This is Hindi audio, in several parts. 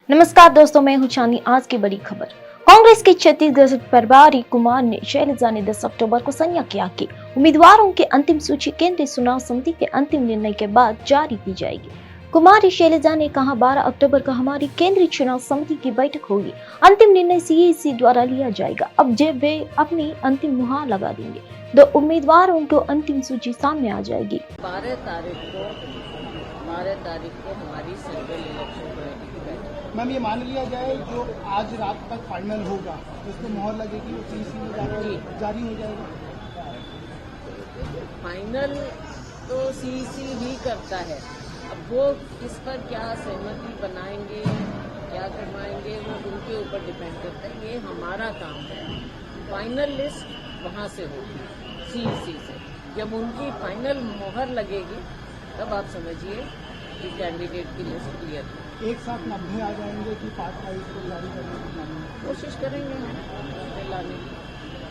नमस्कार दोस्तों, मैं हूं चांदी। आज की बड़ी खबर। कांग्रेस के छत्तीसगढ़ प्रभारी कुमार ने शैलजा ने 10 अक्टूबर को संज्ञा किया कि उम्मीदवारों की अंतिम सूची केंद्रीय चुनाव समिति के अंतिम निर्णय के बाद जारी की जाएगी। कुमारी शैलजा ने कहा, 12 अक्टूबर को हमारी केंद्रीय चुनाव समिति की बैठक होगी। अंतिम निर्णय सीईसी द्वारा लिया जाएगा। अब जब वे अपनी अंतिम मुहर लगा देंगे, 2 उम्मीदवारों को अंतिम सूची सामने आ जाएगी। 12 तारीख को हमारी सेंट्रल इलेक्शन कमेटी की बैठक। मैम, ये मान लिया जाए जो आज रात तक फाइनल होगा जिसको मोहर लगेगी वो सीईसी में जारी हो जाएगा। फाइनल तो सीईसी ही करता है। अब वो किस पर क्या सहमति बनाएंगे, क्या करवाएंगे, वो उनके ऊपर डिपेंड करता है। ये हमारा काम है। फाइनल लिस्ट वहाँ से होगी सीईसी से। जब उनकी फाइनल मोहर लगेगी तब आप समझिए कि कैंडिडेट की लिस्ट क्लियर है। एक साथ 90 आ जाएंगे कि 5 तारीख को जारी करने की कोशिश करेंगे हम लाने की,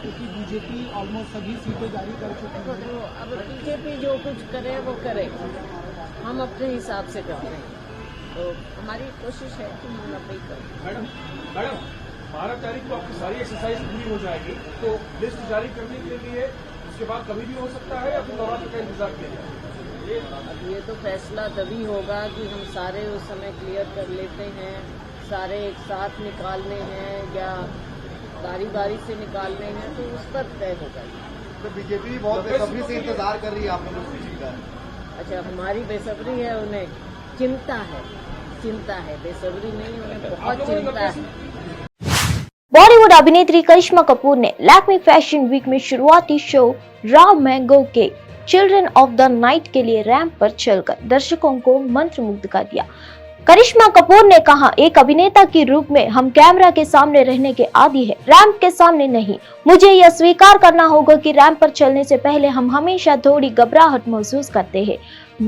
क्योंकि बीजेपी ऑलमोस्ट सभी सीटें जारी कर चुकी है। तो अब बीजेपी जो कुछ करे वो करे, हम अपने हिसाब से करते हैं। तो हमारी कोशिश है कि हम 90 करें। मैडम 12 तारीख को आपकी सारी एक्सरसाइज पूरी हो जाएगी, तो लिस्ट जारी करने के लिए उसके बाद कभी भी हो सकता है या फिर नवरात्र का इंतजार किया जाए? अब ये तो फैसला तभी होगा कि हम सारे उस समय क्लियर कर लेते हैं, सारे एक साथ निकालने हैं या बारी बारी से निकालने हैं, तो उस पर तय होगा। तो बीजेपी बहुत बेसब्री से इंतजार कर रही है आप लोगों का। अच्छा, हमारी बेसब्री है, उन्हें चिंता है, बेसब्री नहीं, उन्हें बहुत चिंता है। बॉलीवुड अभिनेत्री करिश्मा कपूर ने लैक्मे फैशन वीक में शुरुआती शो राव मैंगो के चिल्ड्रन ऑफ द नाइट के लिए रैंप पर चलकर दर्शकों को मंत्रमुग्ध कर दिया। करिश्मा कपूर ने कहा, एक अभिनेता के रूप में हम कैमरा के सामने रहने के आदी हैं, रैंप के सामने नहीं। मुझे यह स्वीकार करना होगा कि रैंप पर चलने से पहले हम हमेशा थोड़ी घबराहट महसूस करते हैं।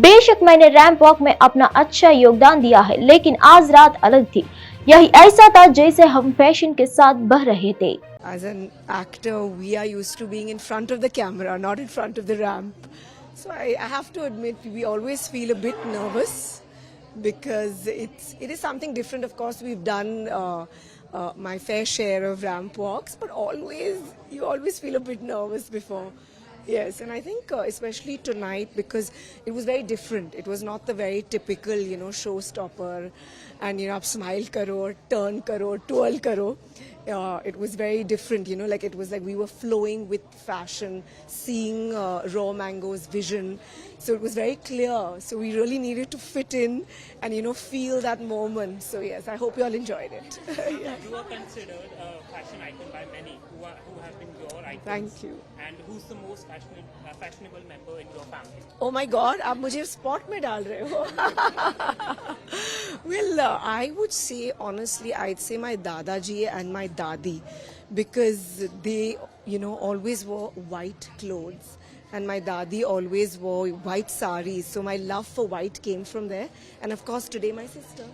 बेशक मैंने रैंप वॉक में अपना अच्छा योगदान दिया है, लेकिन आज रात अलग थी। यही ऐसा था जैसे हम फैशन के साथ बह रहे थे। As an actor, we are used to being in front of the camera, not in front of the ramp. So I have to admit, we always feel a bit nervous because it is something different. Of course, we've done my fair share of ramp walks, but you always feel a bit nervous before. Yes, and I think especially tonight, because it was very different. It was not the very typical, showstopper and, आप smile karo, turn karo, twirl karo. It was very different, like it was like we were flowing with fashion, seeing Raw Mango's vision. So it was very clear. So we really needed to fit in and, feel that moment. So yes, I hope you all enjoyed it. Yeah. You are considered a fashion icon by many who have been your icons. Thank you. And who's the most fashionable member in your family? Oh my God, आप मुझे spot में डाल रहे हो. Well, I would say honestly, I'd say my Dadaji and my Dadi, because they, always wore white clothes. And my Dadi always wore white saris. So my love for white came from there. And of course, today my sister.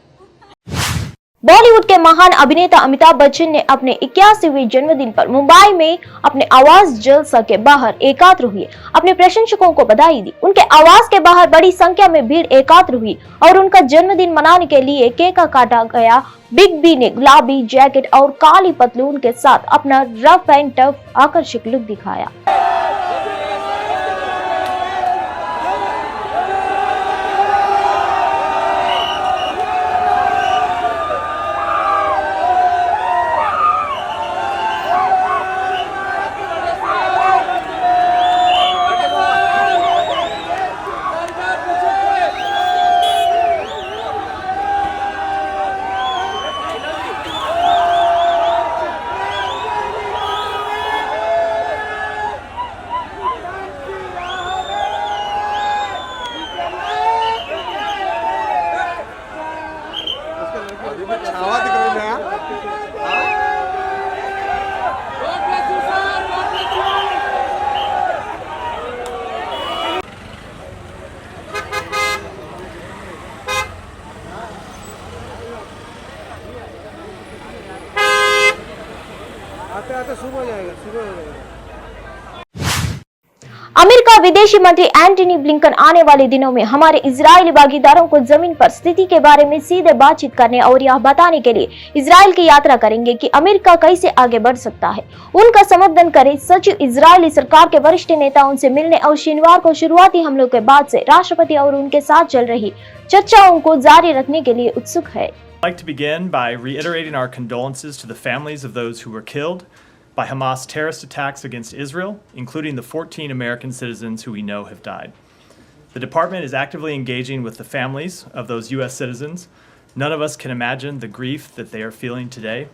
Bollywood के महान अभिनेता अमिताभ बच्चन ने अपने 81वें जन्मदिन पर मुंबई में अपने आवास जलसा के बाहर एकत्र हुए, अपने प्रशंसकों को बधाई दी। उनके आवास के बाहर बड़ी संख्या में भीड़ एकत्र हुई और उनका जन्मदिन मनाने के लिए केक काटा गया। बिग बी ने गुलाबी जैकेट और काली पतलून के साथ अपना रफ एंड टफ आकर्षक लुक दिखाया। छावा दिख रही है। आते आते सुबह हो जाएगा। अमेरिका अमेरिका विदेशी मंत्री एंटनी ब्लिंकन आने वाले दिनों में हमारे इजरायली भागीदारों को जमीन पर स्थिति के बारे में सीधे बातचीत करने और यह बताने के लिए इजरायल की यात्रा करेंगे कि अमेरिका कैसे आगे बढ़ सकता है। उनका समर्थन करे सचिव इजरायली सरकार के वरिष्ठ नेताओं से मिलने और शनिवार को शुरुआती हमलों के बाद से राष्ट्रपति और उनके साथ चल रही चर्चाओं को जारी रखने के लिए उत्सुक है। I'd like to begin by reiterating our condolences to the families of those who were killed by Hamas terrorist attacks against Israel, including the 14 American citizens who we know have died. The department is actively engaging with the families of those U.S. citizens. None of us can imagine the grief that they are feeling today,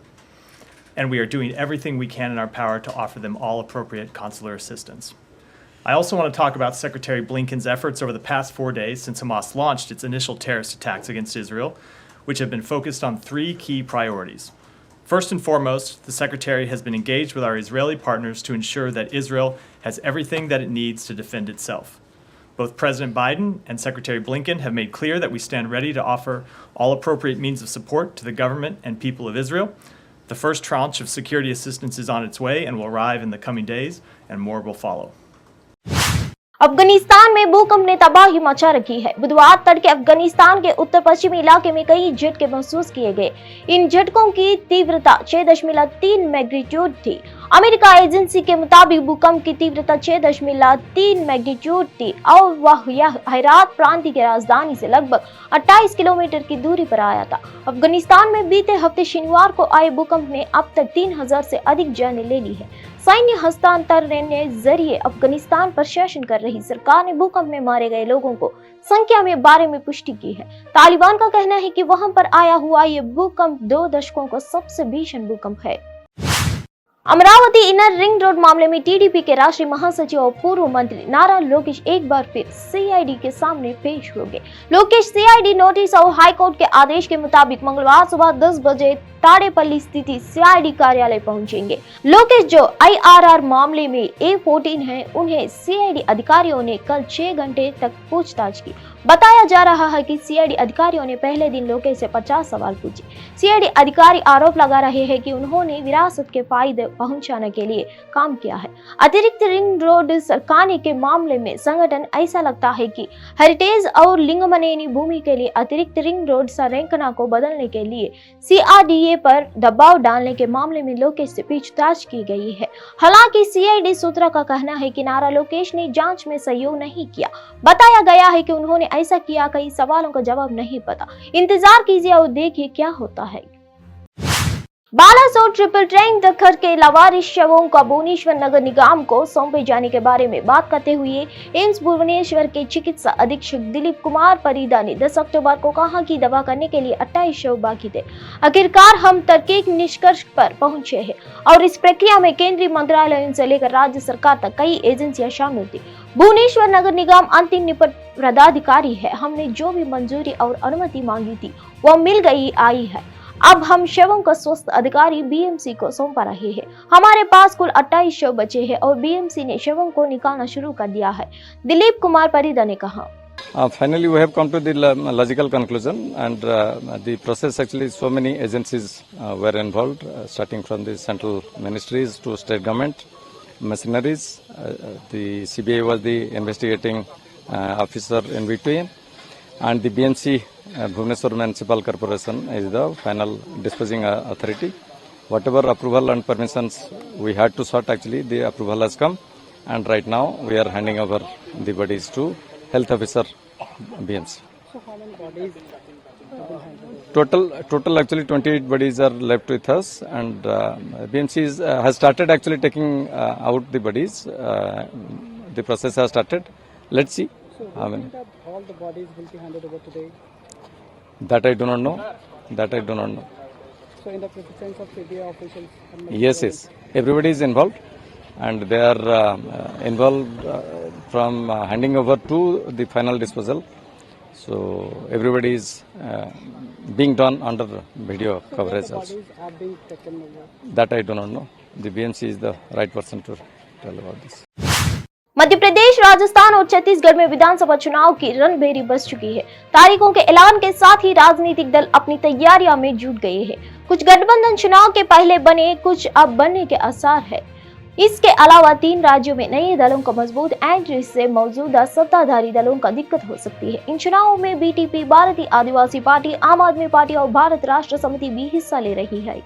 and we are doing everything we can in our power to offer them all appropriate consular assistance. I also want to talk about Secretary Blinken's efforts over the past 4 days since Hamas launched its initial terrorist attacks against Israel, which have been focused on 3 key priorities. First and foremost, the Secretary has been engaged with our Israeli partners to ensure that Israel has everything that it needs to defend itself. Both President Biden and Secretary Blinken have made clear that we stand ready to offer all appropriate means of support to the government and people of Israel. The first tranche of security assistance is on its way and will arrive in the coming days, and more will follow. Afghanistan में भूकंप ने तबाही मचा रखी है। बुधवार तड़के अफगानिस्तान के उत्तर पश्चिमी इलाके में कई झटके महसूस किए गए। इन झटकों की तीव्रता 6.3 मैग्नीट्यूड थी। अमेरिका एजेंसी के मुताबिक भूकंप की तीव्रता 6.3 मैग्नीट्यूड थी और वह हेरात प्रांत की राजधानी से लगभग 28 किलोमीटर की दूरी पर आया था। अफगानिस्तान में बीते हफ्ते शनिवार को आए भूकंप ने अब तक 3000 से अधिक जानें ले ली है। सैन्य हस्तांतरण के जरिए अफगानिस्तान पर शासन कर रही सरकार ने भूकंप में मारे गए लोगों को संख्या में बारे में पुष्टि की है। तालिबान का कहना है कि वहां पर आया हुआ ये भूकंप 2 दशकों का सबसे भीषण भूकंप है। अमरावती इनर रिंग रोड मामले में टीडीपी के राष्ट्रीय महासचिव और पूर्व मंत्री नारा लोकेश एक बार फिर सीआईडी के सामने पेश हो गए। लोकेश सीआईडी नोटिस और हाईकोर्ट के आदेश के मुताबिक मंगलवार सुबह 10 बजे ताड़ेपल्ली स्थित सीआईडी कार्यालय पहुंचेंगे। लोकेश जो आईआरआर मामले में A14 हैं, उन्हें सीआईडी अधिकारियों ने कल 6 घंटे तक पूछताछ की। बताया जा रहा है कि सीआईडी अधिकारियों ने पहले दिन लोकेश से 50 सवाल पूछे। सीआईडी अधिकारी आरोप लगा रहे हैं कि उन्होंने विरासत के फायदे पहुंचाने के लिए काम किया है। अतिरिक्त रिंग रोड सरकाने के मामले में संगठन ऐसा लगता है कि हेरिटेज और लिंगमनेनी भूमि के लिए अतिरिक्त रिंग रोड संरेखना को बदलने के लिए सीआरडीए पर दबाव डालने के मामले में लोकेश से पूछताछ की गई है। हालांकि सीआईडी सूत्रों का कहना है कि नारा लोकेश ने जांच में सहयोग नहीं किया। बताया गया है कि उन्होंने ऐसा किया, कई सवालों का जवाब नहीं पता। इंतजार कीजिए और देखिए क्या होता है। बालासोर ट्रिपल ट्रेन टक्कर के लावारिस शवों का भुवनेश्वर नगर निगम को सौंपे जाने के बारे में बात करते हुए एम्स भुवनेश्वर के चिकित्सा अधीक्षक दिलीप कुमार परिदा ने 10 अक्टूबर को कहा कि दवा करने के लिए 28 शव बाकी थे। आखिरकार हम तार्किक निष्कर्ष पर पहुंचे हैं और इस प्रक्रिया में केंद्रीय मंत्रालयों से लेकर राज्य सरकार तक कई एजेंसियां शामिल थी। भुवनेश्वर नगर निगम अंतिम निपट पदाधिकारी है। हमने जो भी मंजूरी और अनुमति मांगी थी वह मिल गई आई है। अब हम शवों का स्वास्थ्य अधिकारी बीएमसी को सौंपा रहे हैं। हमारे पास कुल 28 शव बचे हैं और बीएमसी ने शवों को निकालना शुरू कर दिया है, दिलीप कुमार परिदा ने कहा। Finally, we have come to the logical conclusion, and the process actually so many agencies were involved, starting from the central ministries to state government machineries. The CBI was the investigating officer in between, and the BMC, Bhubaneswar Municipal Corporation, is the final disposing authority. Whatever approval and permissions we had to sort, actually the approval has come, and right now we are handing over the bodies to health officer BMC. So how many bodies? Total actually 28 bodies are left with us, and BMC has started actually taking out the bodies. The process has started. Let's see. So do you think that all the bodies will be handed over today? That I do not know. That I do not know. So in the presence of CBI officials? Yes. Everybody is involved, and they are involved from handing over to the final disposal. So everybody is being done under video coverage also. Bodies are being taken over? That I do not know. The BMC is the right person to tell about this. Madhya Pradesh, Rajasthan और छत्तीसगढ़ में विधानसभा चुनाव की रणभेरी बज चुकी है। तारीखों के ऐलान के साथ ही राजनीतिक दल अपनी तैयारियों में जुट गए हैं। कुछ गठबंधन चुनाव के पहले बने, कुछ अब बनने के आसार है। इसके अलावा 3 राज्यों में नए दलों का मजबूत एंट्री से मौजूदा सत्ताधारी दलों का दिक्कत हो सकती है। इन चुनावों में बीटीपी, भारतीय आदिवासी पार्टी, आम आदमी पार्टी और भारत राष्ट्र समिति भी हिस्सा ले रही है।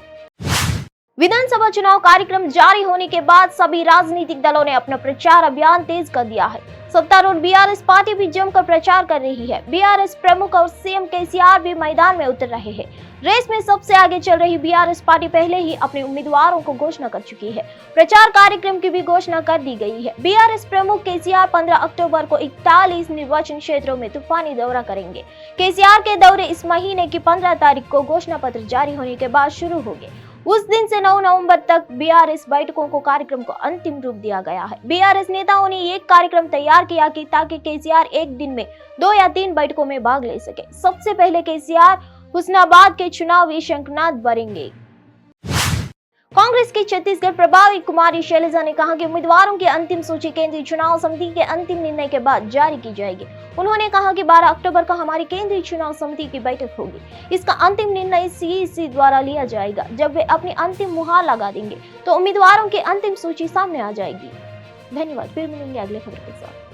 विधानसभा चुनाव कार्यक्रम जारी होने के बाद सभी राजनीतिक दलों ने अपना प्रचार अभियान तेज कर दिया है। सत्तारूढ़ बीआरएस पार्टी भी जमकर प्रचार कर रही है। बीआरएस प्रमुख और सीएम केसीआर भी मैदान में उतर रहे हैं। रेस में सबसे आगे चल रही बीआरएस पार्टी पहले ही अपने उम्मीदवारों को घोषणा कर चुकी है। प्रचार कार्यक्रम की भी घोषणा कर दी गई है। बीआरएस प्रमुख केसीआर 15 अक्टूबर को 41 निर्वाचन क्षेत्रों में तूफानी दौरा करेंगे। केसीआर के दौरे इस महीने की 15 तारीख को घोषणा पत्र जारी होने के बाद शुरू होंगे। उस दिन से 9 नवंबर तक बीआरएस बैठकों को कार्यक्रम को अंतिम रूप दिया गया है। बीआरएस नेताओं ने एक कार्यक्रम तैयार किया कि ताकि केसीआर एक दिन में 2 या 3 बैठकों में भाग ले सके। सबसे पहले केसीआर हुस्नाबाद के चुनावी शंखनाद भरेंगे। कांग्रेस की छत्तीसगढ़ प्रभारी कुमारी शैलजा ने कहा कि उम्मीदवारों की अंतिम सूची केंद्रीय चुनाव समिति के अंतिम निर्णय के बाद जारी की जाएगी। उन्होंने कहा कि 12 अक्टूबर को हमारी केंद्रीय चुनाव समिति की बैठक होगी। इसका अंतिम निर्णय सीईसी द्वारा लिया जाएगा। जब वे अपनी अंतिम मुहर लगा देंगे तो उम्मीदवारों की अंतिम सूची सामने आ जाएगी। धन्यवाद। फिर मिलेंगे अगले खबर के साथ।